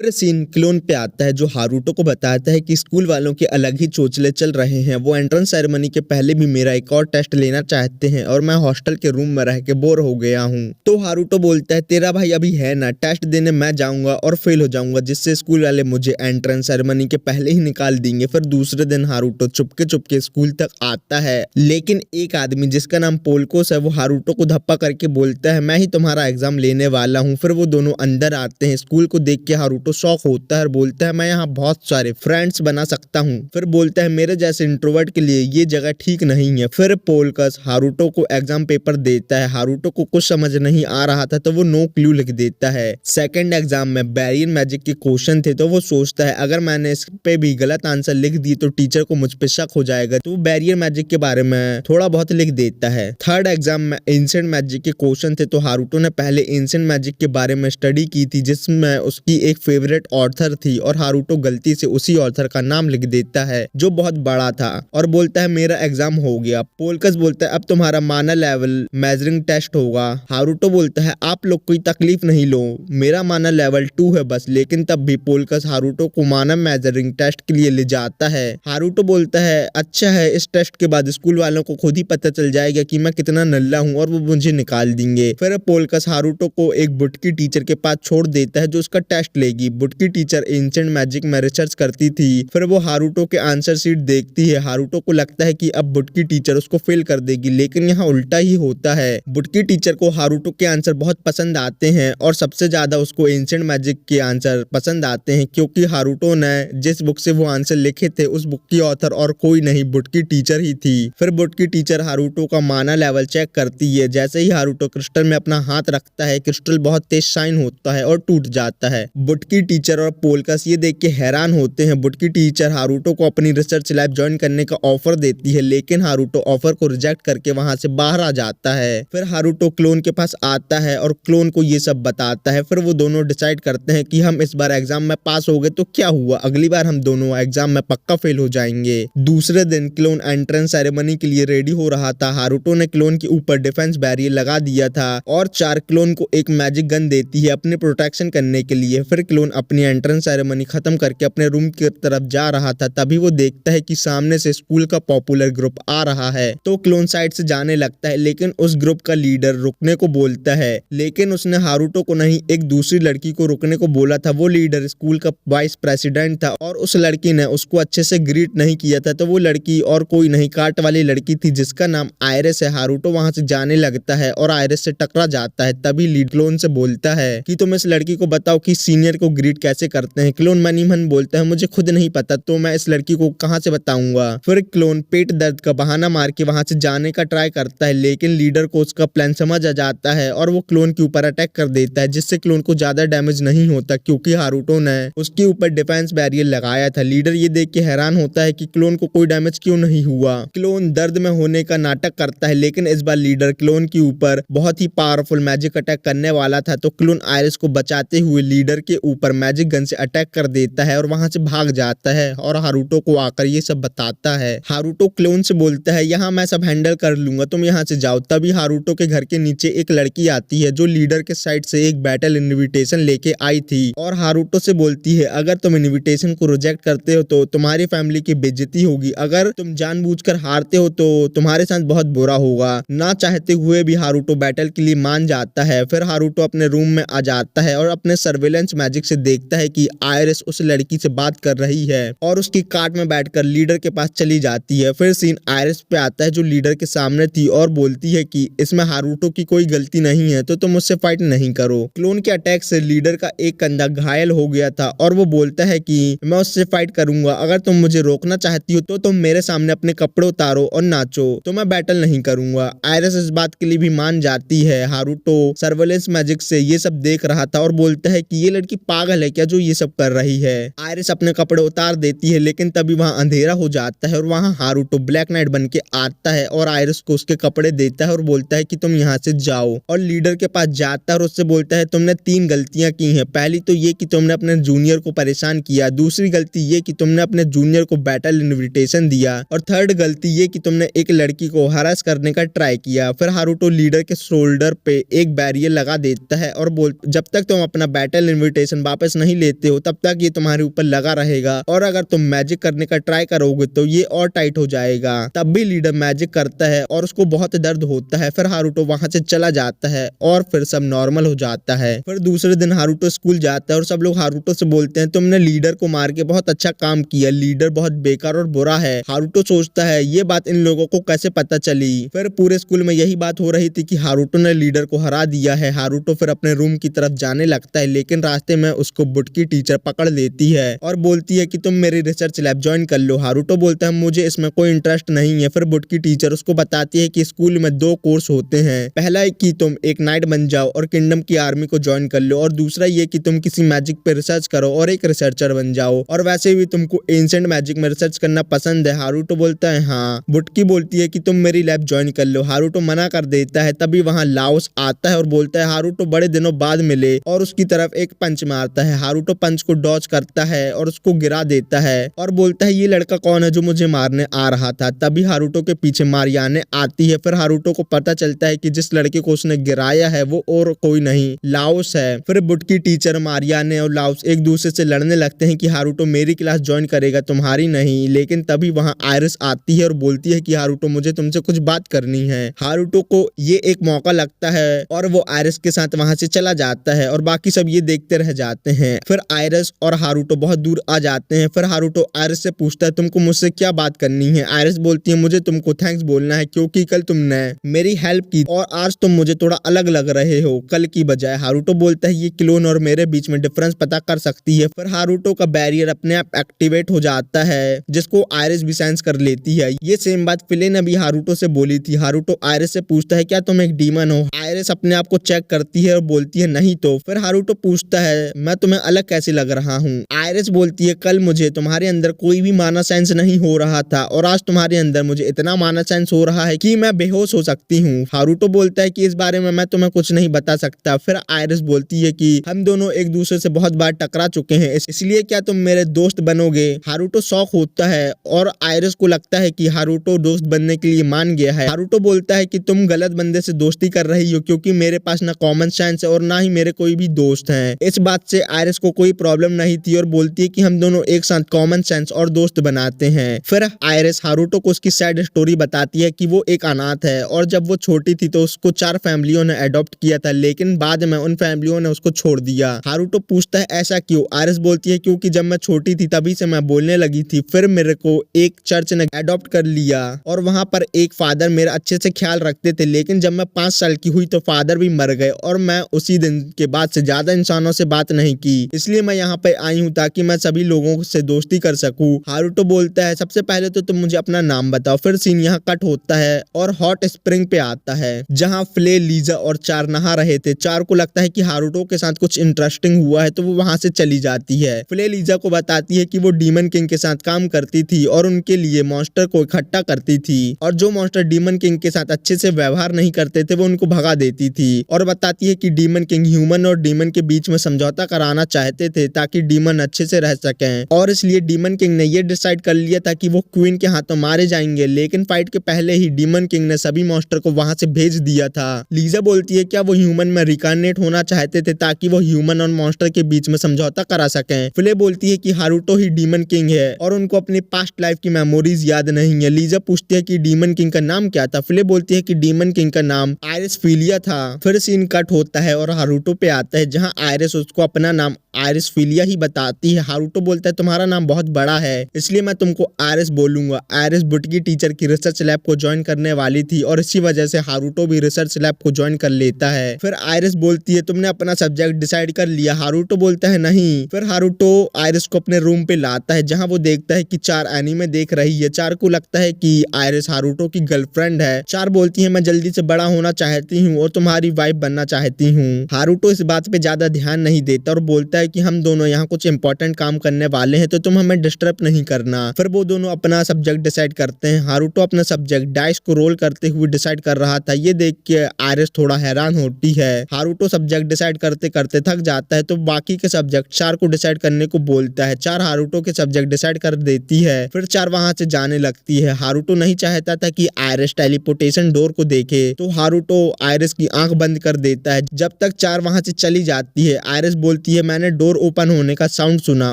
फिर scene clone पे आता है जो हारूटो को बताता है कि स्कूल वालों के अलग ही चोचले चल रहे हैं। वो एंट्रेंस सेरेमनी के पहले भी मेरा एक और टेस्ट लेना चाहते हैं और मैं हॉस्टल के रूम में रह के बोर हो गया हूँ। तो हारूटो बोलता है तेरा भाई अभी है ना, टेस्ट देने मैं जाऊंगा और फेल हो जाऊंगा जिससे स्कूल वाले मुझे एंट्रेंस सेरेमनी के पहले ही निकाल देंगे। फिर दूसरे दिन हारूटो चुपके चुपके स्कूल तक आता है, लेकिन एक आदमी जिसका नाम पोलकोस है वो हारूटो को धप्पा करके बोलता है मैं ही तुम्हारा एग्जाम लेने वाला हूँ। फिर वो दोनों अंदर आते हैं। स्कूल को देख के हारूटो शॉक होता है और बोलता है मैं यहाँ बहुत सारे फ्रेंड्स बना सकता हूँ। फिर बोलता है मेरे जैसे इंट्रोवर्ट के लिए ये जगह ठीक नहीं है। फिर पोलकस हारूटो को एग्जाम पेपर देता है। हारूटो को कुछ समझ नहीं आ रहा था तो वो नो क्लू लिख देता है। सेकंड एग्जाम में बैरियर मैजिक के क्वेश्चन थे तो वो सोचता है अगर मैंने इस पे भी गलत आंसर लिख दी तो टीचर को मुझ पे शक हो जाएगा, तो वो बैरियर मैजिक के बारे में थोड़ा बहुत लिख देता है। थर्ड एग्जाम में एंशिएंट मैजिक के क्वेश्चन थे तो हारूटो ने पहले एंशिएंट मैजिक के बारे में स्टडी की थी जिसमें उसकी एक फेवरेट ऑथर थी और हारूटो गलती से उसी ऑथर का नाम लिख देता है जो बहुत बड़ा था और बोलता है मेरा एग्जाम हो गया। पोलकस बोलता है अब तुम्हारा माना लेवल मेजरिंग टेस्ट होगा। हारूटो बोलता है आप लोग कोई तकलीफ नहीं लो, मेरा माना लेवल 2 है बस। लेकिन तब भी पोलकस हारूटो को माना मेजरिंग टेस्ट के लिए ले जाता है। हारूटो बोलता है अच्छा है, इस टेस्ट के बाद स्कूल वालों को खुद ही पता चल जाएगा कि मैं कितना नल्ला हूँ और वो मुझे निकाल देंगे। फिर पोलकस हारूटो को एक बुटकी टीचर के पास छोड़ देता है जो उसका टेस्ट लेगी। बुटकी टीचर एंशिएंट मैजिक में रिसर्च करती थी। फिर वो हारूटो के आंसर शीट देखती है। हारूटो को लगता है कि अब बुटकी टीचर उसको फेल कर देगी, लेकिन यहाँ उल्टा ही होता है। बुटकी टीचर को हारूटो के आंसर बहुत पसंद आते हैं और सबसे ज्यादा उसको एंशिएंट मैजिक के आंसर पसंद आते हैं क्योंकि हारूटो ने जिस बुक से वो आंसर लिखे थे उस बुक की ऑथर और कोई नहीं बुटकी टीचर ही थी। फिर बुटकी टीचर हारूटो का माना लेवल चेक करती है। जैसे ही हारूटो क्रिस्टल में अपना हाथ रखता है क्रिस्टल बहुत तेज शाइन होता है और टूट जाता है। बुटकी टीचर और पोलकस ये देख के हैरान होते हैं। बुटकी टीचर हारूटो को अपनी रिसर्च लैब ज्वाइन करने का ऑफर देती है, लेकिन हारूटो ऑफर को रिजेक्ट करके वहां से बाहर आ जाता है। फिर हारूटो क्लोन के पास आता है और क्लोन को ये सब बताता है। फिर वो दोनों डिसाइड करते हैं कि हम इस बार एग्जाम में पास हो गए तो क्या हुआ, अगली बार हम दोनों एग्जाम में पक्का फेल हो जाएंगे। दूसरे दिन क्लोन एंट्रेंस सेरेमनी के लिए रेडी हो रहा था। हारूटो ने क्लोन के ऊपर डिफेंस बैरियर लगा दिया था और 4 क्लोन को एक मैजिक गन देती है अपने प्रोटेक्शन करने के लिए। फिर क्लोन अपनी एंट्रेंस सेरेमनी खत्म करके अपने रूम की तरफ जा रहा था, तभी वो देखता है कि सामने से स्कूल का पॉपुलर ग्रुप आ रहा है। तो क्लोन साइड से जाने लगता है, लेकिन उस ग्रुप का लीडर रुकने को बोलता है, लेकिन उसने हारूटो को नहीं एक दूसरी लड़की को रुकने को बोला था। वो लीडर स्कूल का वाइस प्रेसिडेंट था और उस लड़की ने उसको अच्छे से ग्रीट नहीं किया था। तो वो लड़की और कोई नहीं काट वाली लड़की थी जिसका नाम आयरिस है। हारूटो वहां से जाने लगता है और आयरिस से टकरा जाता है। तभी लीड क्लोन से बोलता है कि तुम इस लड़की को बताओ कि सीनियर को ग्रीट कैसे करते हैं। क्लोन मनी मन बोलता है मुझे खुद नहीं पता, तो मैं इस लड़की को कहां से बताऊंगा। फिर क्लोन पेट दर्द का बहाना मार के वहां से जाने का ट्राई करता है, लेकिन लीडर को उसका प्लान समझ आ जाता है और वो क्लोन के ऊपर अटैक कर देता है, जिससे क्लोन को ज्यादा डैमेज नहीं होता क्योंकि हारूटो ने उसके ऊपर डिफेंस बैरियर लगाया था। लीडर ये देख के हैरान होता है कि क्लोन को कोई डैमेज क्यों नहीं हुआ। क्लोन दर्द में होने का नाटक करता है, लेकिन इस बार लीडर क्लोन के ऊपर बहुत ही पावरफुल मैजिक अटैक करने वाला था। तो क्लोन आयरिस को बचाते हुए लीडर के ऊपर मैजिक गन से अटैक कर देता है और वहां से भाग जाता है और हारूटो को आकर ये सब बताता है। हारूटो क्लोन से बोलता है यहाँ मैं सब हैंडल कर लूंगा, तुम यहाँ से जाओ। तभी हारूटो के घर के नीचे एक लड़की आती है जो लीडर के साइड से एक बैटल इनविटेशन लेके आई थी और हारूटो से बोलती है अगर तुम इनविटेशन को रिजेक्ट करते हो तो तुम्हारी फैमिली की बेइज्जती होगी, अगर तुम जानबूझकर हारते हो तो तुम्हारे साथ बहुत बुरा होगा। ना चाहते हुए भी हारूटो बैटल के लिए मान जाता है। फिर हारूटो अपने रूम में आ जाता है और अपने सर्वेलेंस मैजिक से देखता है कि आयरिस उस लड़की से बात कर रही है और उसकी कार्ट में बैठकर लीडर के पास चली जाती है। फिर सीन आयरिस पे आता है जो लीडर के सामने थी और बोलती है कि इसमें हारूटो की कोई गलती नहीं है तो तुम मुझसे फाइट नहीं करो। क्लोन के अटैक से लीडर का एक कंधा घायल हो गया था और वो बोलता है कि मैं उससे फाइट करूंगा, अगर तुम मुझे रोकना चाहती हो तो तुम मेरे सामने अपने कपड़े उतारो और नाचो, तो मैं बैटल नहीं करूंगा। आयरिस इस बात के लिए भी मान जाती है। हारूटो सर्वेलेंस मैजिक से ये सब देख रहा था और बोलता है कि ये लड़की पागल है क्या जो ये सब कर रही है। आयरिस अपने कपड़े उतार देती है, लेकिन तभी वहां अंधेरा हो जाता है और वहां हारूटो ब्लैक नाइट बन के आता है और आयरिस को उसके कपड़े देता है और बोलता है कि तुम यहाँ से जाओ। और लीडर के पास जाता है और उससे बोलता है तुमने 3 गलतियां की हैं। पहली तो ये कि तुमने अपने जूनियर को परेशान किया, दूसरी गलती ये कि तुमने अपने जूनियर को बैटल इनविटेशन दिया और थर्ड गलती ये कि तुमने एक लड़की को हरास करने का ट्राई किया। फिर हारूटो लीडर के शोल्डर पे एक बैरियर लगा देता है और जब तक तुम अपना बैटल इनविटेशन वापस नहीं लेते हो तब तक ये तुम्हारे ऊपर लगा रहेगा, और अगर तुम मैजिक करने का ट्राई करोगे तो ये और टाइट हो जाएगा। तब भी लीडर मैजिक करता है और उसको बहुत दर्द होता है। फिर हारुतो वहां से चला जाता है और फिर सब नॉर्मल हो जाता है। फिर दूसरे दिन हारुतो स्कूल जाता है और सब लोग हारुतो से बोलते हैं तुमने लीडर को मार के बहुत अच्छा काम किया, लीडर बहुत बेकार और बुरा है। हारुतो सोचता है ये बात इन लोगों को कैसे पता चली। फिर पूरे स्कूल में यही बात हो रही थी कि हारुतो ने लीडर को हरा दिया है। हारुतो फिर अपने रूम की तरफ जाने लगता है, लेकिन रास्ते में उसको बुटकी टीचर पकड़ लेती है और बोलती है कि तुम मेरी रिसर्च लैब ज्वाइन कर लो। हारुतो बोलता है मुझे इसमें कोई इंटरेस्ट नहीं है। फिर बुटकी टीचर उसको बताती है कि स्कूल में 2 कोर्स होते हैं, पहला है कि तुम एक नाइट बन जाओ और किंगडम की आर्मी को ज्वाइन कर लो, और दूसरा ये कि तुम किसी मैजिक पे रिसर्च करो और एक रिसर्चर बन जाओ, और वैसे भी तुमको एंशिएंट मैजिक में रिसर्च करना पसंद है। हारुतो बोलता है हाँ। बुटकी बोलती है कि तुम मेरी लैब ज्वाइन कर लो। हारुतो मना कर देता है। तभी वहाँ लाओस आता है और बोलता है हारुतो बड़े दिनों बाद मिले, और उसकी तरफ एक पंच मारता है। हारुतो पंच को डॉज करता है और उसको गिरा देता है और बोलता है ये लड़का कौन है जो मुझे मारने आ रहा था। तभी हारुतो के पीछे मारियाने आती है। फिर हारुतो को पता चलता है कि जिस लड़के को उसने गिराया है वो और कोई नहीं लाओस है। फिर बुटकी टीचर, मारियाने और लाओस एक दूसरे से लड़ने लगते हैं कि हारुतो मेरी क्लास ज्वाइन करेगा, तुम्हारी नहीं। लेकिन तभी वहाँ आयरिस आती है और बोलती है कि हारुतो मुझे तुमसे कुछ बात करनी है। हारुतो को ये एक मौका लगता है और वो आयरिस के साथ वहाँ से चला जाता है और बाकी सब ये देखते रह जाते हैं। फिर आयरिस और हारुतो बहुत दूर आ जाते हैं। फिर हारुतो आयरिस से पूछता है तुमको मुझसे क्या बात करनी है। आयरिस बोलती है मुझे तुमको थैंक्स बोलना है क्योंकि कल तुमने मेरी हेल्प की और आज तुम मुझे थोड़ा अलग लग रहे हो कल की बजाय। हारुतो बोलता है ये क्लोन और मेरे बीच में डिफरेंस पता कर सकती है। फिर हारुतो का बैरियर अपने आप एक्टिवेट हो जाता है जिसको आयरिस भी सेंस कर लेती है। ये सेम बात फिले ने भी हारुतो से बोली थी। हारुतो आयरिस से पूछता है क्या तुम एक डीमन हो। आयरिस अपने आप को चेक करती है और बोलती है नहीं तो। फिर हारुतो पूछता है मैं तुम्हें अलग कैसे लग रहा हूँ। आयरिस बोलती है कल मुझे तुम्हारे अंदर कोई भी माना सेंस नहीं हो रहा था और आज तुम्हारे अंदर मुझे इतना माना सेंस हो रहा है कि मैं बेहोश हो सकती हूँ। हारुतो बोलता है कि इस बारे में मैं तुम्हें कुछ नहीं बता सकता। फिर आयरिस बोलती है कि हम दोनों एक दूसरे से बहुत बार टकरा चुके हैं, इसलिए क्या तुम मेरे दोस्त बनोगे। हारुतो शॉक होता है और आयरिस को लगता है कि हारुतो दोस्त बनने के लिए मान गया है। हारुतो बोलता है कि तुम गलत बंदे से दोस्ती कर रही हो क्योंकि मेरे पास ना कॉमन सेंस है और ना ही मेरे कोई भी दोस्त हैं। इस बात से आयरिस को कोई प्रॉब्लम नहीं थी और बोलती है कि हम दोनों एक साथ कॉमन सेंस और दोस्त बनाते हैं। फिर आयरिस हारुतो को उसकी सैड स्टोरी बताती है कि वो एक अनाथ है और जब वो छोटी थी तो उसको 4 फैमिलियों ने अडॉप्ट किया था, लेकिन बाद में उन फैमिलियों ने उसको छोड़ दिया। हारुतो पूछता है ऐसा क्यों। आयरिस बोलती है क्योंकि जब मैं छोटी थी तभी से मैं बोलने लगी थी, फिर मेरे को एक चर्च ने अडॉप्ट कर लिया और वहां पर एक फादर मेरा अच्छे से ख्याल रखते थे, लेकिन जब मैं 5 साल की हुई तो फादर भी मर गए और मैं उसी दिन के बाद से ज्यादा इंसानों से बात नहीं की, इसलिए मैं यहाँ पे आई हूँ ताकि मैं सभी लोगों से दोस्ती कर सकूं। हारुतो बोलता है सबसे पहले तो तुम मुझे अपना नाम बताओ। फिर सीन यहाँ कट होता है और हॉट स्प्रिंग पे आता है जहाँ फ्ले, लीजा और चार नहा रहे थे। चार को लगता है कि हारुतो के साथ कुछ इंटरेस्टिंग हुआ है तो वो वहां से चली जाती है। फ्ले लीजा को बताती है कि वो डीमन किंग के साथ काम करती थी और उनके लिए मॉन्स्टर को इकट्ठा करती थी और जो मॉन्स्टर डीमन किंग के साथ अच्छे से व्यवहार नहीं करते थे वो उनको भगा देती थी, और बताती है कि डीमन किंग ह्यूमन और डीमन के बीच में समझौता कराना चाहते थे ताकि डीमन अच्छे से रह सकें, और इसलिए डीमन किंग ने ये डिसाइड कर लिया था कि वो क्वीन के हाथों मारे जाएंगे। लेकिन फाइट के पहले ही डीमन किंग ने सभी मॉन्स्टर को वहां से भेज दिया था। लीजा बोलती है क्या वो ह्यूमन में रिकार्नेट होना चाहते थे ताकि वो ह्यूमन और मॉन्स्टर के बीच में समझौता करा सकें। फ्ले बोलती है कि हारुतो ही डीमन किंग है और उनको अपनी पास्ट लाइफ की मेमोरीज याद नहीं है। लीजा पूछती है कि डीमन किंग का नाम क्या था। फ्ले बोलती है कि डीमन किंग का नाम आयरिस फिलिया था। फिर सीन कट होता है और हारुतो पे आता है जहाँ आयरिस उसको अपना नाम आयरिस फिलिया ही बताती है। हारुतो बोलता है तुम्हारा नाम बहुत बड़ा है इसलिए मैं तुमको आयरिस बोलूंगा। आयरिस बुटकी टीचर की रिसर्च लैब को ज्वाइन करने वाली थी और इसी वजह से हारुतो भी रिसर्च लैब को ज्वाइन कर लेता है। फिर आयरिस बोलती है तुमने अपना सब्जेक्ट डिसाइड कर लिया। हारुतो बोलता है नहीं। फिर हारुतो आयरिस को अपने रूम पे लाता है जहाँ वो देखता है कि चार एनीमे देख रही है। चार को लगता है कि आयरिस हारुतो की गर्लफ्रेंड है। चार बोलती है मैं जल्दी से बड़ा होना चाहती हूँ और तुम्हारी वाइफ बनना चाहती हूँ। हारुतो इस बात पे ज्यादा ध्यान नहीं देता और बोलता है कि हम दोनों यहाँ कुछ इंपॉर्टेंट काम करने वाले हैं तो तुम हमें डिस्टर्ब नहीं करना। फिर वो दोनों अपना सब्जेक्ट डिसाइड करते हैं। हारुतो अपना सब्जेक्ट डाइस को रोल करते हुए डिसाइड कर रहा था। ये देख के आयरिस थोड़ा हैरान होती है। हारुतो सब्जेक्ट डिसाइड करते करते थक जाता है तो बाकी के सब्जेक्ट चार को डिसाइड करने को बोलता है। चार हारुतो के सब्जेक्ट डिसाइड कर देती है। फिर चार वहां से जाने लगती है। हारुतो नहीं चाहता था कि आयरिस टेलीपोर्टेशन डोर को देखे तो हारुतो आयरिस की आंख बंद कर देता है। जब तक चार वहां से चली जाती है आयरिस बोलती है मैंने डोर ओपन होने का साउंड सुना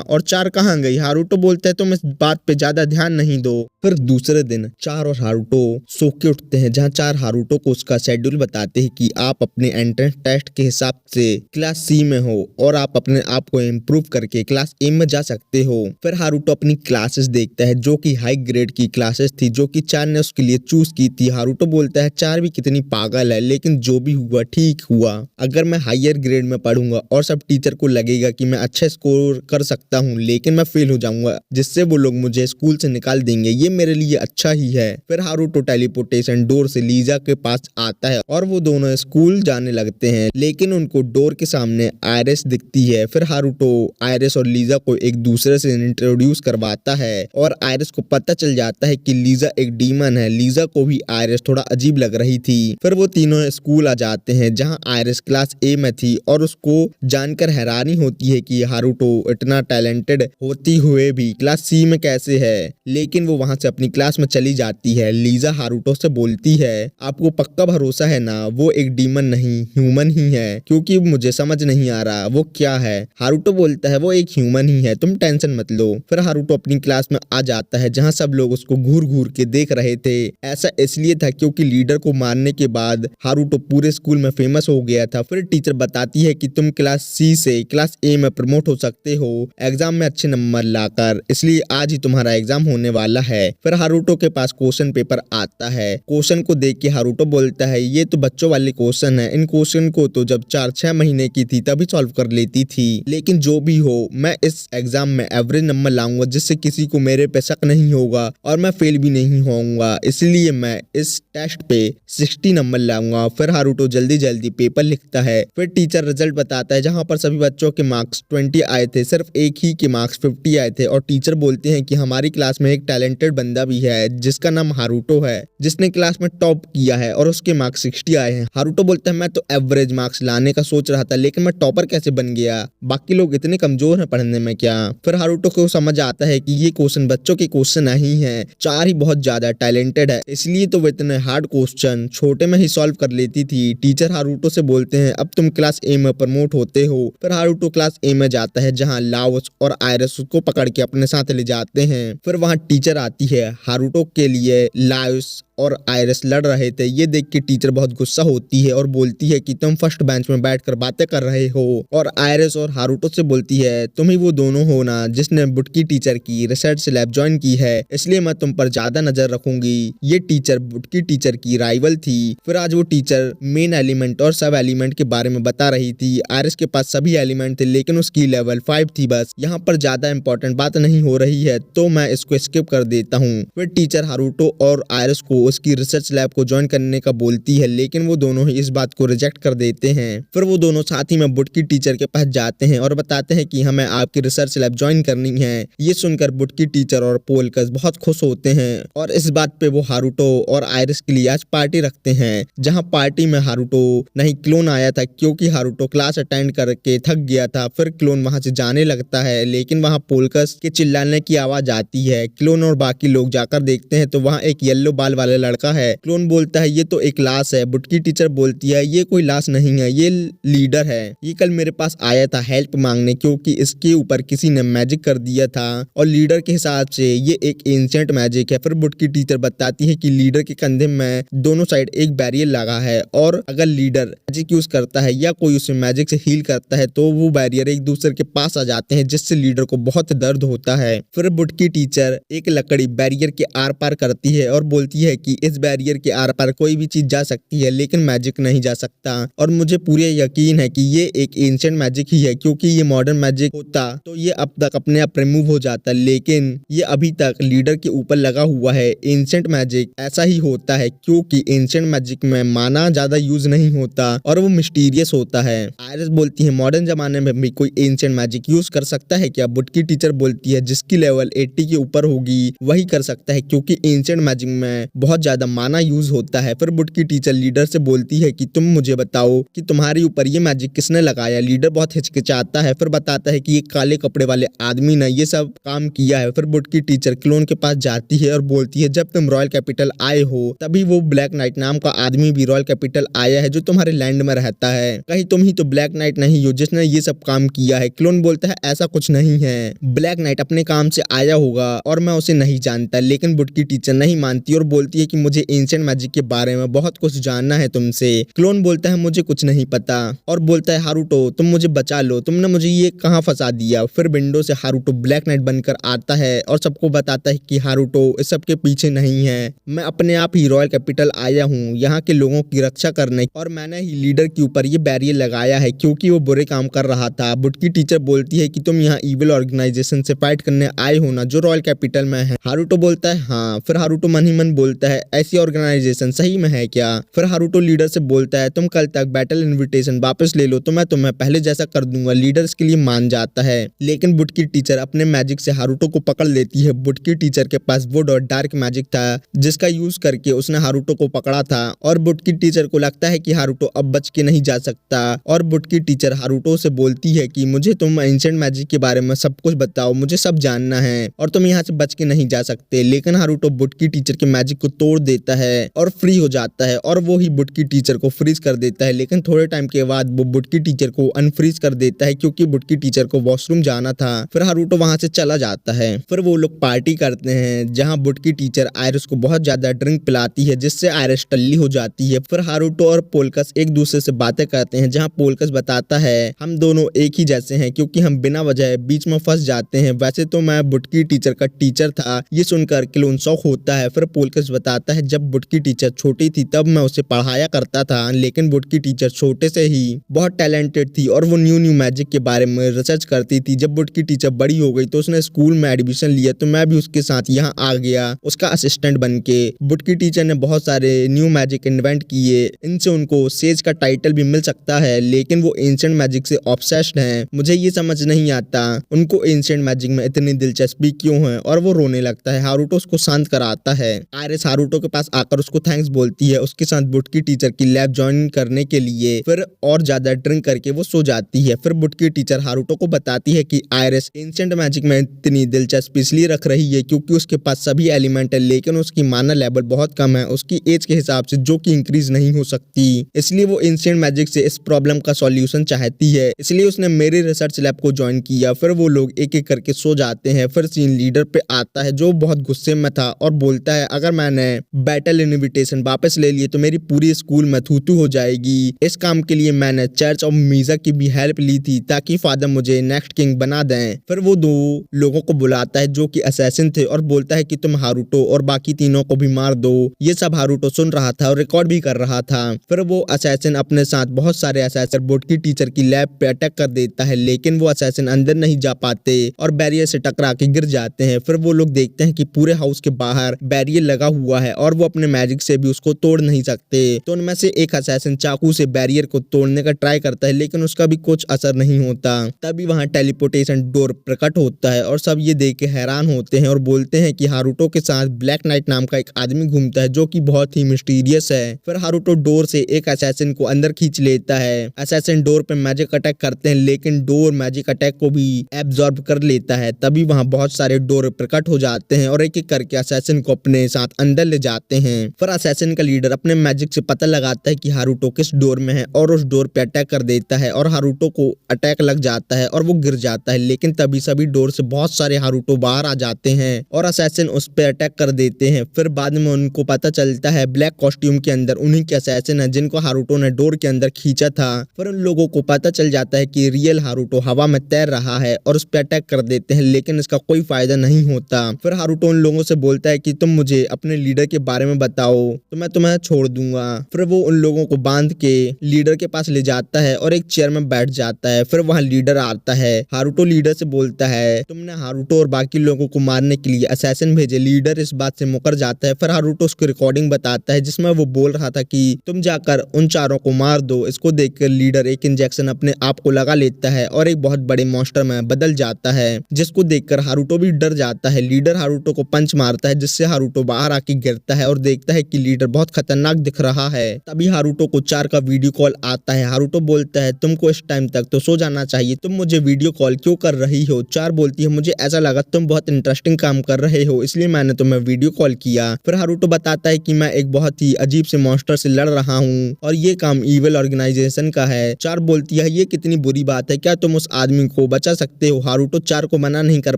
और 4 कहाँ गई। हारुतो बोलता है तुम इस बात पे ज्यादा ध्यान नहीं दो। फिर दूसरे दिन 4 और हारुतो सो के उठते हैं, जहाँ 4 हारुतो को उसका शेड्यूल बताते हैं कि आप अपने एंट्रेंस टेस्ट के हिसाब से क्लास सी में हो और आप अपने आप को इम्प्रूव करके क्लास ए में जा सकते हो। फिर हारुतो अपनी क्लासेस देखता है जो कि हाई ग्रेड की क्लासेस थी जो कि 4 ने उसके लिए चूज की थी। हारुतो बोलता है 4 भी कितनी पागल है, लेकिन जो भी हुआ ठीक हुआ। अगर मैं हायर ग्रेड में पढ़ूंगा और सब टीचर को लगेगा कि मैं अच्छा स्कोर कर सकता हूँ लेकिन मैं फेल हो जाऊंगा, जिससे वो लोग मुझे स्कूल से निकाल देंगे, ये मेरे लिए अच्छा ही है। फिर हारुतो टेलीपोर्टेशन डोर से लीजा के पास आता है और वो दोनों स्कूल जाने लगते हैं, लेकिन उनको डोर के सामने आयरिस दिखती है। फिर हारुतो आयरिस और लीजा को एक दूसरे से इंट्रोड्यूस करवाता है और आयरिस को पता चल जाता है कि लीजा एक डीमन है। लीजा को भी आयरिस थोड़ा अजीब लग रही थी। फिर वो तीनों स्कूल आ जाते हैं जहाँ आयरिस क्लास ए में थी और उसको जानकर हैरानी होती है कि हारुतो इतना टैलेंटेड होती हुए भी क्लास सी में कैसे है, लेकिन वो वहां से अपनी क्लास में चली जाती है। लीजा हारुतो से बोलती है आपको पक्का भरोसा है ना वो एक डीमन नहीं ह्यूमन ही है, क्योंकि मुझे समझ नहीं आ रहा वो क्या है। हारुतो बोलता है वो एक ह्यूमन ही है, तुम टेंशन मत लो। फिर हारुतो अपनी क्लास में आ जाता है जहाँ सब लोग उसको घूर घूर के देख रहे थे। ऐसा इसलिए था क्योंकि लीडर को मारने के बाद हारुतो पूरे स्कूल में फेमस हो गया था। फिर टीचर बताती है कि तुम क्लास सी से क्लास ए में प्रमोट हो सकते हो एग्जाम में अच्छे नंबर लाकर, इसलिए आज ही तुम्हारा एग्जाम होने वाला है। फिर हारुतो के पास क्वेश्चन पेपर आता है। क्वेश्चन को देख के हारुतो बोलता है ये तो बच्चों वाले क्वेश्चन है, इन क्वेश्चन को तो जब 4-6 महीने की थी तभी सॉल्व कर लेती थी, लेकिन जो भी हो मैं इस एग्जाम में एवरेज नंबर लाऊंगा जिससे किसी को मेरे पे शक नहीं होगा और मैं फेल भी नहीं होऊंगा, इसलिए मैं इस टेस्ट पे 60 नंबर लाऊंगा। फिर हारुतो जल्दी जल्दी पेपर लिखता है। फिर टीचर रिजल्ट बताता है जहाँ पर सभी बच्चों के मार्क्स 20 आए थे, सिर्फ एक ही के मार्क्स 50 आए थे और टीचर बोलते हैं कि हमारी क्लास में एक टैलेंटेड बंदा भी है जिसका नाम हारुतो है, जिसने क्लास में टॉप किया है और उसके मार्क्स 60 आए हैं। हारुतो बोलता है मैं तो एवरेज मार्क्स लाने का सोच रहा था लेकिन मैं टॉपर कैसे बन गया, बाकी लोग इतने कमजोर हैं पढ़ने में क्या। फिर हारुतो को समझ आता है कि ये क्वेश्चन बच्चों के क्वेश्चन नहीं है, 4 ही बहुत ज्यादा टैलेंटेड है, इसलिए तो वो इतने हार्ड क्वेश्चन छोटे में ही सॉल्व कर लेती थी। टीचर हारुतो से बोलते हैं अब तुम क्लास ए में प्रमोट होते हो। फिर हारुतो क्लास ए में जाता है जहाँ लाओस और आयरिस को पकड़ के अपने साथ ले जाते हैं। फिर वहाँ टीचर आती है। हारुतो के लिए लाओस और आयरिस लड़ रहे थे, ये देख के टीचर बहुत गुस्सा होती है और बोलती है कि तुम फर्स्ट बेंच में बैठकर बातें कर रहे हो। और आयरिस और हारुतो से बोलती है तुम ही वो दोनों हो ना जिसने बुटकी टीचर की रिसर्च लैब ज्वाइन की है, इसलिए मैं तुम पर ज्यादा नजर रखूंगी। ये टीचर बुटकी टीचर की राइवल थी। फिर आज वो टीचर मेन एलिमेंट और सब एलिमेंट के बारे में बता रही थी। आयरिस के पास सभी एलिमेंट थे लेकिन उसकी लेवल 5 थी, बस यहाँ पर ज्यादा इंपॉर्टेंट बात नहीं हो रही है तो मैं इसको स्किप कर देता हूँ। फिर टीचर हारुतो और आयरिस को उसकी रिसर्च लैब को ज्वाइन करने का बोलती है लेकिन वो दोनों ही इस बात को रिजेक्ट कर देते हैं। फिर वो दोनों साथ ही में बुटकी टीचर के पास जाते हैं और बताते हैं कि हमें आपकी रिसर्च लैब ज्वाइन करनी है। ये सुनकर बुटकी टीचर और पोलकस बहुत खुश होते हैं और इस बात पे वो हारुतो और आयरिस के लिए आज पार्टी रखते हैं, जहाँ पार्टी में हारुतो नहीं क्लोन आया था क्योंकि हारुतो क्लास अटेंड करके थक गया था। फिर क्लोन वहां से जाने लगता है लेकिन वहां पोलकस के चिल्लाने की आवाज आती है। क्लोन और बाकी लोग जाकर देखते हैं तो वहाँ एक येलो बाल वाला लड़का है। क्लोन बोलता है ये तो एक लाश है। बुटकी टीचर बोलती है ये कोई लाश नहीं है, ये लीडर है, ये कल मेरे पास आया था हेल्प मांगने क्योंकि इसके ऊपर किसी ने मैजिक कर दिया था और लीडर के हिसाब से ये एक एंशिएंट मैजिक है। फिर बुटकी टीचर बताती है कि लीडर के कंधे में दोनों साइड एक बैरियर लगा है और अगर लीडर मैजिक यूज करता है या कोई उसे मैजिक से हील करता है तो वो बैरियर एक दूसरे के पास आ जाते हैं जिससे लीडर को बहुत दर्द होता है। फिर बुटकी टीचर एक लकड़ी बैरियर के आर पार करती है और बोलती है कि इस बैरियर के आर पार कोई भी चीज जा सकती है लेकिन मैजिक नहीं जा सकता और मुझे पूरे यकीन है कि ये एक एंशिएंट मैजिक ही है क्योंकि ये मॉडर्न मैजिक होता तो ये अब तक अपने आप रिमूव हो जाता, लेकिन ये अभी तक लीडर के ऊपर लगा हुआ है। एंशिएंट मैजिक ऐसा ही होता है क्योंकि एंशिएंट मैजिक में माना ज्यादा यूज नहीं होता और वो मिस्टीरियस होता है। आयरिस बोलती है मॉडर्न जमाने में भी कोई एंशिएंट मैजिक यूज कर सकता है क्या। बुटकी टीचर बोलती है जिसकी लेवल 80 के ऊपर होगी वही कर सकता है क्योंकि एंशिएंट मैजिक में बहुत ज्यादा माना यूज होता है। फिर बुटकी टीचर लीडर से बोलती है कि तुम मुझे बताओ कि तुम्हारे ऊपर ये मैजिक किसने लगाया। लीडर बहुत हिचकिचाता है, फिर बताता है कि ये काले कपड़े वाले आदमी ने ये सब काम किया है। फिर बुटकी टीचर क्लोन के पास जाती है और बोलती है जब तुम रॉयल कैपिटल आए हो तभी वो ब्लैक नाइट नाम का आदमी भी रॉयल कैपिटल आया है जो तुम्हारे लैंड में रहता है, कहीं तुम ही तो ब्लैक नाइट नहीं हो उसने ये सब काम किया है। क्लोन बोलता है ऐसा कुछ नहीं है, ब्लैक नाइट अपने काम से आया होगा और मैं उसे नहीं जानता। लेकिन वुडकी टीचर नहीं मानती और बोलती है कि मुझे एंशिएंट मैजिक के बारे में बहुत कुछ जानना है तुमसे। क्लोन बोलता है मुझे कुछ नहीं पता और बोलता है हारूटो तुम मुझे बचा लो, तुमने मुझे ये कहाँ फंसा दिया। फिर विंडो से हारूटो ब्लैक नाइट बनकर आता है और सबको बताता है कि हारूटो इस सब के पीछे नहीं है, मैं अपने आप ही रॉयल कैपिटल आया हूँ यहाँ के लोगों की रक्षा करने और मैंने ही लीडर के ऊपर ये बैरियर लगाया है क्योंकि वो बुरे काम कर रहा था। वुडकी टीचर बोलती है कि तुम यहाँ इविल ऑर्गेनाइजेशन से फाइट करने आए हो ना, जो रॉयल कैपिटल में है। हारूटो बोलता है हाँ। फिर हारूटो मन ही मन बोलता है ऐसी ऑर्गेनाइजेशन सही में है क्या। फिर हारूटो लीडर से बोलता है तुम कल तक बैटल इन्विटेशन वापस ले लो तो मैं तुम्हें पहले जैसा कर दूंगा। लीडर इसके लिए मान जाता है, लेकिन वुडकी टीचर अपने मैजिक से हारूटो को पकड़ लेती है। वुडकी टीचर के पास वुड और डार्क मैजिक था जिसका यूज करके उसने हारूटो को पकड़ा था और वुडकी टीचर को लगता है कि हारूटो अब बच के नहीं जा सकता और वुडकी टीचर हारूटो से बोलती है कि मुझे तुम एंशिएंट मैजिक के बारे में सब कुछ बताओ, मुझे सब जानना है और तुम यहाँ से बच के नहीं जा सकते। लेकिन हारूटो वुडकी टीचर के मैजिक को तोड़ देता है और फ्री हो जाता है और वो ही वुडकी टीचर को फ्रीज कर देता है। लेकिन थोड़े टाइम के बाद वो वुडकी टीचर को अनफ्रीज कर देता है क्योंकि वुडकी टीचर को वॉशरूम जाना था। फिर हारूटो वहां से चला जाता है। फिर वो लोग पार्टी करते हैं जहाँ वुडकी टीचर आयरिस को बहुत ज्यादा ड्रिंक पिलाती है जिससे आयरिस टल्ली हो जाती है। फिर हारूटो और पोलकस एक दूसरे से बातें करते हैं जहाँ पोलकस बताता है हम दोनों एक ही जैसे हैं क्योंकि हम बिना वजह बीच में फंस जाते हैं। वैसे तो मैं वुडकी टीचर का टीचर था। ये सुनकर क्लोन शॉक होता है। फिर पोलकस बताता है जब वुडकी टीचर छोटी थी तब मैं उसे पढ़ाया करता था, लेकिन वुडकी टीचर छोटे से ही बहुत टैलेंटेड थी और वो न्यू मैजिक के बारे में रिसर्च करती थी। जब वुडकी टीचर बड़ी हो गई तो उसने स्कूल में एडमिशन लिया तो मैं भी उसके साथ यहाँ आ गया उसका असिस्टेंट बन के। वुडकी टीचर ने बहुत सारे न्यू मैजिक इन्वेंट किए, इनसे उनको सेज का टाइटल भी मिल सकता है, लेकिन वो एंशिएंट मैजिक से ऑब्सेस्ड हैं। मुझे ये समझ नहीं आता उनको एंशिएंट मैजिक में इतनी दिलचस्पी क्यों है। और वो रोने लगता है। हारूटो उसको शांत कराता है। आयरिस हारूटो के पास आकर उसको थैंक्स बोलती है उसके साथ वुडकी टीचर की लैब ज्वाइन करने के लिए। फिर और ज्यादा ड्रिंक करके वो सो जाती है। फिर वुडकी टीचर हारूटो को बताती है कि आयरिस एंशिएंट मैजिक में इतनी दिलचस्पी इसलिए रख रही है क्योंकि उसके पास सभी एलिमेंट है, लेकिन उसकी माना लेवल बहुत कम है उसकी एज के हिसाब से जो कि इंक्रीज नहीं हो सकती। इसलिए वो एंशिएंट मैजिक से इस प्रॉब्लम का सॉल्यूशन चाहती है, इसलिए उसने मेरे रिसर्च लैब को ज्वाइन किया। फिर वो लोग एक एक करके सो जाते हैं। फिर सीन लीडर पे आता है जो बहुत गुस्से में था और बोलता है अगर मैंने बैटल इन्विटेशन वापस ले लिए तो मेरी पूरी स्कूल में थूथू हो जाएगी। इस काम के लिए मैंने चर्च ऑफ मीजा की भी हेल्प ली थी ताकि फादर मुझे नेक्स्ट किंग बना दें। फिर वो दो लोगों को बुलाता है जो कि असैसिन थे और बोलता है कि तुम हारूटो और बाकी तीनों को भी मार दो। ये सब हारूटो सुन रहा था और रिकॉर्ड भी कर रहा था। फिर वो असैसिन अपने साथ बहुत सारे असैसिन वुडकी टीचर की लैब पे अटैक कर देता है, लेकिन वो असैसिन अंदर नहीं जा पाते और बैरियर से टकरा के गिर जाते हैं। फिर वो लोग देखते हैं कि पूरे हाउस के बाहर बैरियर लगा हुआ है और वो अपने मैजिक से भी उसको तोड़ नहीं सकते। तो उनमें से एक असैसिन चाकू से बैरियर को तोड़ने का ट्राई करता है, लेकिन उसका भी कुछ असर नहीं होता। तभी वहाँ टेलीपोर्टेशन डोर प्रकट होता है और सब ये देख के हैरान होते हैं और बोलते हैं कि हारूटो के साथ ब्लैक नाइट नाम का एक आदमी घूमता है जो कि बहुत ही मिस्टीरियस है। फिर हारूटो डोर से एक असैसिन को अंदर खींच लेता है। असैसिन डोर पे मैजिक अटैक करते हैं, लेकिन डोर मैजिक अटैक को भी एब्जॉर्ब कर लेता है। तभी वहाँ बहुत सारे डोर प्रकट हो जाते हैं और एक एक करके असैसिन को अपने साथ अंदर ले जाते हैं। फिर असैसिन का लीडर अपने मैजिक से पता लगाता है कि हारूटो किस डोर में है और उस डोर पे अटैक कर देता है और हारूटो को अटैक लग जाता है और वो गिर जाता है। लेकिन तभी सभी डोर से बहुत सारे हारूटो बाहर आ जाते हैं और असैसिन उस पे अटैक कर देते हैं। फिर बाद में उनको पता चलता है ब्लैक कॉस्ट्यूम के अंदर उन्हीं के असैसिन है जिनको हारूटो ने डोर के अंदर खींचा था। फिर उन लोगों को पता चल जाता है कि रियल हारूटो हवा में तैर रहा है और उस पे अटैक कर देते हैं, लेकिन इसका कोई फायदा नहीं होता। फिर हारूटो उन लोगों से बोलता है कि तुम मुझे अपने लीडर के बारे में बताओ तो मैं तुम्हें छोड़ दूंगा। फिर वो उन लोगों को बांध के लीडर के पास ले जाता है और एक चेयर में बैठ जाता है। फिर वहाँ लीडर आता है। हारूटो लीडर से बोलता है तुमने हारूटो और बाकी लोगों को मारने के लिए असैसिन भेजे। लीडर इस बात से मुकर जाता है। फिर हारूटो उसको रिकॉर्डिंग बताता है जिसमें वो बोल रहा था कि तुम जाकर उन चारों को मार दो। इसको देखकर लीडर एक इंजेक्शन अपने आप को लगा लेता है और एक बहुत बड़े मॉन्स्टर में बदल जाता है, जिसको देखकर हारूटो भी डर जाता है। लीडर हारूटो को पंच मारता है जिससे हारूटो बाहर आके गिरता है और देखता है कि लीडर बहुत खतरनाक दिख रहा है। तभी हारूटो को चार का वीडियो कॉल आता है। हारूटो बोलता है तुमको इस टाइम तक तो सो जाना चाहिए, तुम मुझे वीडियो कॉल क्यों कर रही हो। चार बोलती है मुझे ऐसा लगा तुम बहुत इंटरेस्टिंग काम कर रहे हो इसलिए मैंने तुम्हें वीडियो कॉल किया। फिर हारूटो बताता है कि मैं एक बहुत ही अजीब से मॉन्स्टर से लड़ रहा हूँ और ये काम इविल ऑर्गेनाइजेशन का है। चार बोलती है ये कितनी बुरी बात है, क्या तुम उस आदमी को बचा सकते हो? हारुतो 4 को मना नहीं कर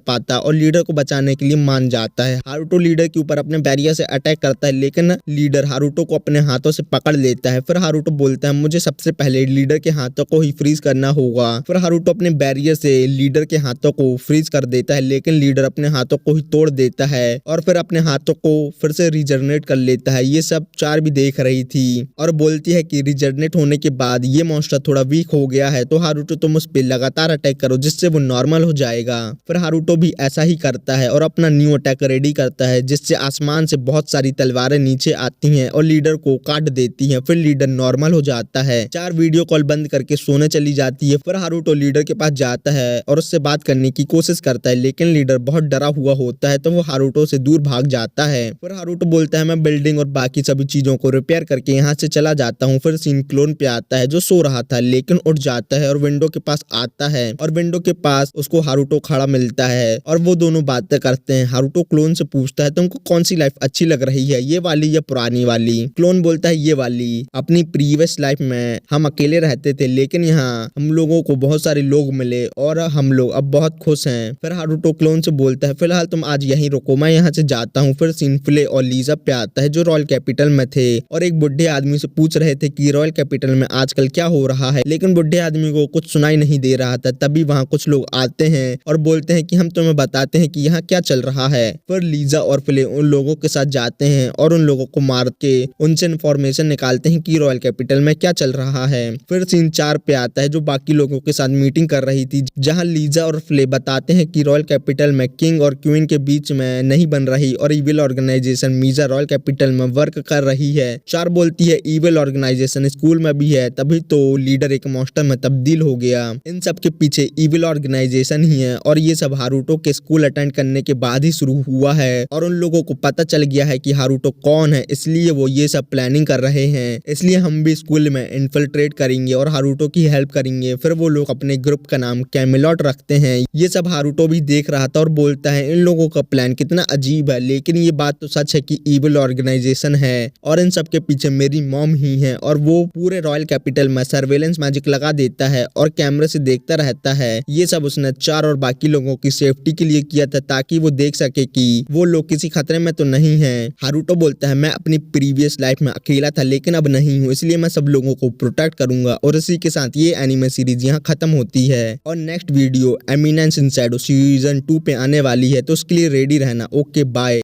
पाता और लीडर को बचाने के लिए मान जाता है। हारुतो लीडर के ऊपर अपने बैरियर से अटैक करता है, लेकिन लीडर हारुतो को अपने हाथों से पकड़ लेता है। फिर हारुतो बोलता है मुझे सबसे पहले लीडर के हाथों को ही फ्रीज करना होगा। फिर हारुतो अपने बैरियर से लीडर के हाथों को फ्रीज कर देता है, लेकिन लीडर अपने हाथों को ही तोड़ देता है और फिर अपने हाथों को फिर से रिजनरेट कर लेता है। ये सब 4 भी देख रही थी और बोलती है कि रिजनरेट होने के बाद ये मॉन्स्टर थोड़ा वीक हो गया है, तो हारुतो तुम उस पे लगातार अटैक करो जिससे वो नॉर्मल हो जाएगा। फिर हारुतो भी ऐसा ही करता है और अपना न्यू अटैक रेडी करता है, जिससे आसमान से बहुत सारी तलवारें नीचे आती हैं और लीडर को काट देती हैं। फिर लीडर नॉर्मल हो जाता है। 4 वीडियो कॉल बंद करके सोने चली जाती है। फिर हारुतो लीडर के पास जाता है और उससे बात करने की कोशिश करता है, लेकिन लीडर बहुत डरा हुआ होता है, तो वो हारुतो से दूर भाग जाता है। फिर हारुतो बोलता है मैं बिल्डिंग और बाकी सभी चीजों को रिपेयर करके यहाँ से चला जाता हूँ। फिर सीन क्लोन पे आता है जो सो रहा था, लेकिन उठ जाता है और विंडो के पास आता है और विंडो के पास उसको हारुतो खड़ा मिलता है और वो दोनों बातें करते हैं। हारुतो क्लोन से पूछता है तुमको कौन सी लाइफ अच्छी लग रही है, ये वाली या पुरानी वाली? क्लोन बोलता है ये वाली। अपनी प्रीवियस लाइफ में हम अकेले रहते थे, लेकिन यहाँ हम लोगों को बहुत सारे लोग मिले और हम लोग अब बहुत खुश हैं। फिर हारुतो क्लोन से बोलता है फिलहाल तुम आज यहीं रुको, मैं यहाँ से जाता हूँ। फिर सीन फिले और लीजा पे आता है जो रॉयल कैपिटल में थे और एक बुढ़े आदमी से पूछ रहे थे कि रॉयल कैपिटल में आजकल क्या हो रहा है, लेकिन बुढ़े आदमी को कुछ सुनाई नहीं दे रहा था। तभी वहाँ कुछ लोग आते हैं और बोलते हैं कि हम तुम्हें बताते हैं कि यहाँ क्या चल रहा है। फिर लीजा और फिले उन लोगों के साथ जाते हैं और उन लोगों को मार के उनसे इन्फॉर्मेशन निकालते हैं कि रॉयल कैपिटल में क्या चल रहा है। फिर सीन 4 पे आता है जो बाकी लोगों के साथ मीटिंग कर रही थी, जहाँ लीजा और फिले बताते हैं कि रॉयल कैपिटल में किंग और क्वीन के बीच में नहीं बन रही और इविल ऑर्गेनाइजेशन मीजा रॉयल कैपिटल में वर्क कर रही है। 4 बोलती है इविल ऑर्गेनाइजेशन स्कूल में भी है, तभी तो लीडर एक मॉन्स्टर में तब्दील हो गया। इन सब के पीछे इविल ऑर्गेनाइजेशन ही है और ये सब हारुतो के स्कूल अटेंड करने के बाद ही शुरू हुआ है और उन लोगों को पता चल गया है कि हारुतो कौन है, इसलिए वो ये सब प्लानिंग कर रहे हैं। इसलिए हम भी स्कूल में इन्फिल्ट्रेट करेंगे और हारुतो की हेल्प करेंगे। फिर वो लोग अपने ग्रुप का नाम कैमेलॉट रखते हैं। ये सब हारुतो भी देख रहा था और बोलता है इन लोगों का प्लान कितना अजीब है, लेकिन ये बात तो सच है कि इविल ऑर्गेनाइजेशन है और इन सब के पीछे मेरी मॉम ही है और वो पूरे रॉयल कैपिटल में सर्वेलेंस मैजिक लगा देता है और कैमरे से देखता रहता है। ये सब उसने 4 और बाकी लोगों की सेफ्टी के लिए किया था, ताकि वो देख सके कि वो लोग किसी खतरे में तो नहीं है। हारुतो बोलता है मैं अपनी प्रीवियस लाइफ में अकेला था, लेकिन अब नहीं हूँ, इसलिए मैं सब लोगों को प्रोटेक्ट करूंगा। और इसी के साथ ये एनिमे सीरीज यहाँ खत्म होती है और next video eminence in Shadow season 2 पे आने वाली है, तो उसके लिए रेडी रहना। Okay bye.